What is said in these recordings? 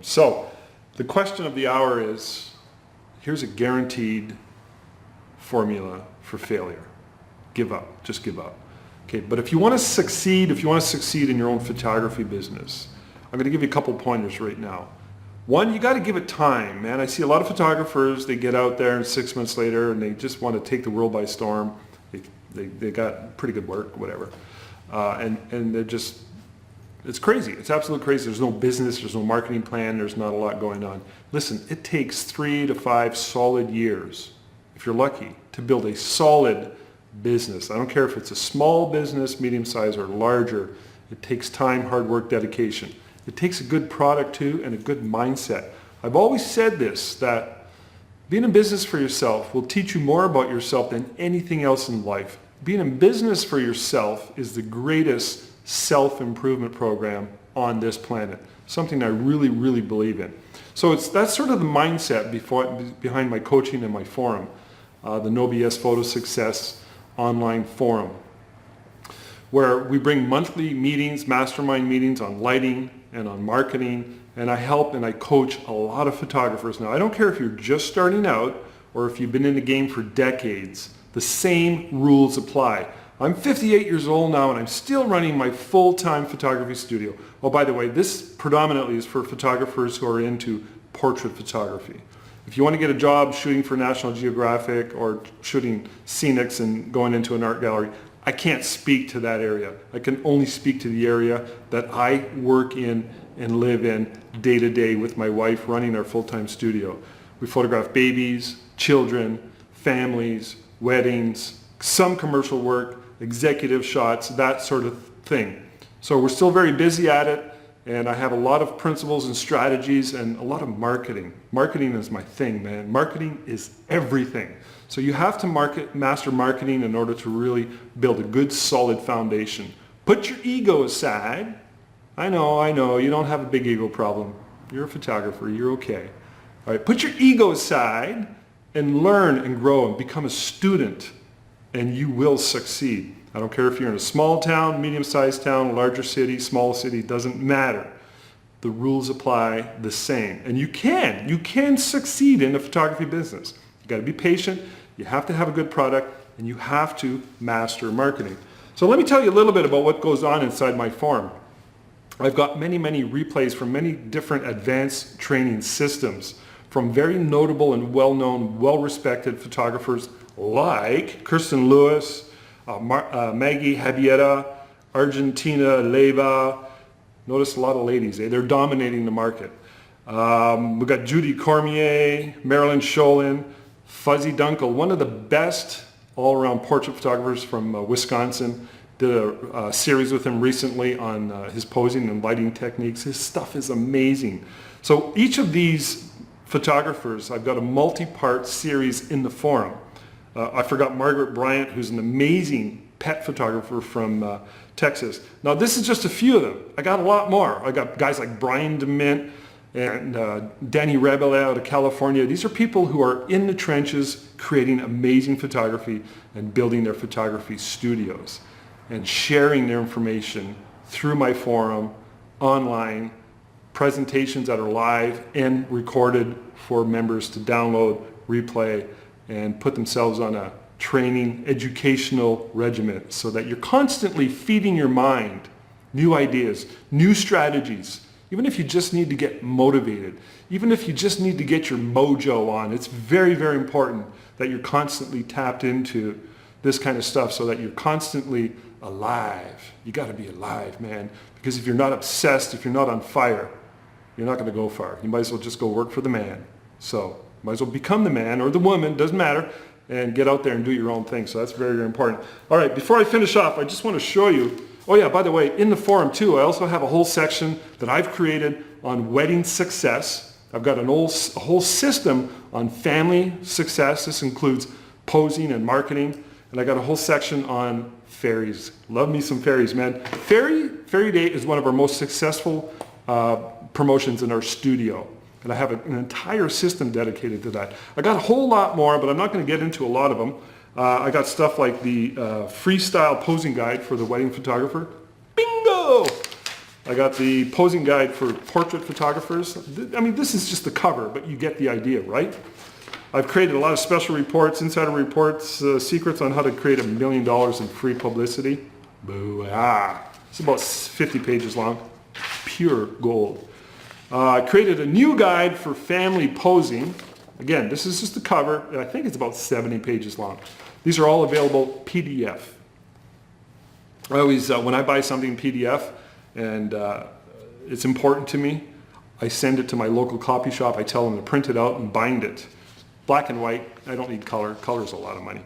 So the question of the hour is, here's a guaranteed formula for failure. Give up, just give up. Okay, but if you want to succeed, in your own photography business, I'm going to give you a couple pointers right now. One, you got to give it time, man. I see a lot of photographers, they get out there and 6 months later and they just want to take the world by storm. They got pretty good work, whatever. And they're just, it's crazy. It's absolutely crazy. There's no business, there's no marketing plan, there's not a lot going on. Listen, it takes 3 to 5 solid years, if you're lucky, to build a solid business. I don't care if it's a small business, medium size, or larger. It takes time, hard work, dedication. It takes a good product too and a good mindset. I've always said this, that being in business for yourself will teach you more about yourself than anything else in life. Being in business for yourself is the greatest self-improvement program on this planet. Something I really, really believe in. So that's sort of the mindset behind my coaching and my forum, the No BS Photo Success online forum, where we bring monthly meetings, mastermind meetings on lighting and on marketing, and I help and I coach a lot of photographers. Now, I don't care if you're just starting out or if you've been in the game for decades, the same rules apply. I'm 58 years old now and I'm still running my full-time photography studio. Oh, by the way, this predominantly is for photographers who are into portrait photography. If you want to get a job shooting for National Geographic or shooting scenics and going into an art gallery, I can't speak to that area. I can only speak to the area that I work in and live in day to day with my wife running our full-time studio. We photograph babies, children, families, weddings, some commercial work, executive shots, that sort of thing. So we're still very busy at it, and I have a lot of principles and strategies and a lot of marketing. Marketing is my thing, man. Marketing is everything. So you have to master marketing in order to really build a good, solid foundation. Put your ego aside. I know, you don't have a big ego problem. You're a photographer, you're okay. All right, put your ego aside and learn and grow and become a student, and you will succeed. I don't care if you're in a small town, medium-sized town, larger city, small city, doesn't matter. The rules apply the same. And you can succeed in the photography business. You got to be patient, you have to have a good product, and you have to master marketing. So let me tell you a little bit about what goes on inside my forum. I've got many, many replays from many different advanced training systems from very notable and well-known, well-respected photographers like Kirsten Lewis, Maggie Javiera, Argentina Leva. Notice a lot of ladies, they're dominating the market. We've got Judy Cormier, Marilyn Sholin, Fuzzy Dunkel, one of the best all-around portrait photographers from Wisconsin. Did a series with him recently on his posing and lighting techniques. His stuff is amazing. So each of these photographers, I've got a multi-part series in the forum. I forgot Margaret Bryant, who's an amazing pet photographer from Texas. Now this is just a few of them. I got a lot more. I got guys like Brian DeMint and Danny Rebel out of California. These are people who are in the trenches creating amazing photography and building their photography studios and sharing their information through my forum, online, presentations that are live and recorded for members to download, replay, and put themselves on a training, educational regimen so that you're constantly feeding your mind new ideas, new strategies. Even if you just need to get motivated, even if you just need to get your mojo on, it's very, very important that you're constantly tapped into this kind of stuff so that you're constantly alive. You got to be alive, man, because if you're not obsessed, if you're not on fire, you're not going to go far. You might as well just go work for the man. So might as well become the man or the woman, doesn't matter, and get out there and do your own thing. So that's very, very important. All right, before I finish off, I just want to show you, oh yeah, by the way, in the forum too, I also have a whole section that I've created on wedding success. I've got a whole system on family success. This includes posing and marketing. And I got a whole section on fairies. Love me some fairies, man. Fairy Day is one of our most successful promotions in our studio. And I have an entire system dedicated to that. I got a whole lot more, but I'm not going to get into a lot of them. I got stuff like the freestyle posing guide for the wedding photographer. Bingo! I got the posing guide for portrait photographers. I mean, this is just the cover, but you get the idea, right? I've created a lot of special reports, insider reports, secrets on how to create $1 million in free publicity. Boo, It's about 50 pages long. Pure gold. I created a new guide for family posing. Again, this is just the cover. I think it's about 70 pages long. These are all available PDF. I always, when I buy something in PDF and it's important to me, I send it to my local copy shop. I tell them to print it out and bind it. Black and white. I don't need color. Color's a lot of money.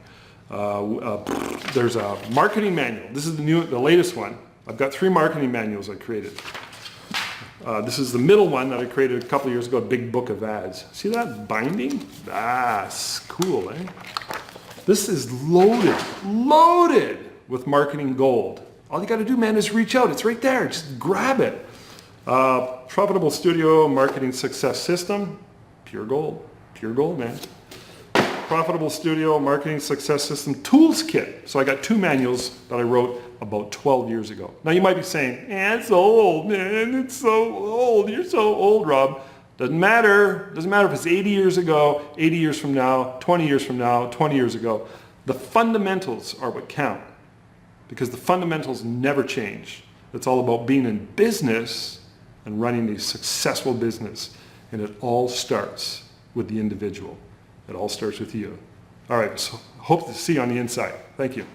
There's a marketing manual. This is the latest one. I've got 3 marketing manuals I created. This is the middle one that I created a couple of years ago, a big book of ads. See that binding? It's cool, eh? This is loaded with marketing gold. All you got to do, man, is reach out. It's right there. Just grab it. Profitable Studio Marketing Success System. Pure gold, man. Profitable Studio Marketing Success System Tools Kit. So I got 2 manuals that I wrote about 12 years ago. Now you might be saying, it's so old, man. It's so old. You're so old, Rob. Doesn't matter. Doesn't matter if it's 80 years ago, 80 years from now, 20 years from now, 20 years ago. The fundamentals are what count, because the fundamentals never change. It's all about being in business and running a successful business. And it all starts with the individual. It all starts with you. All right, so hope to see you on the inside. Thank you.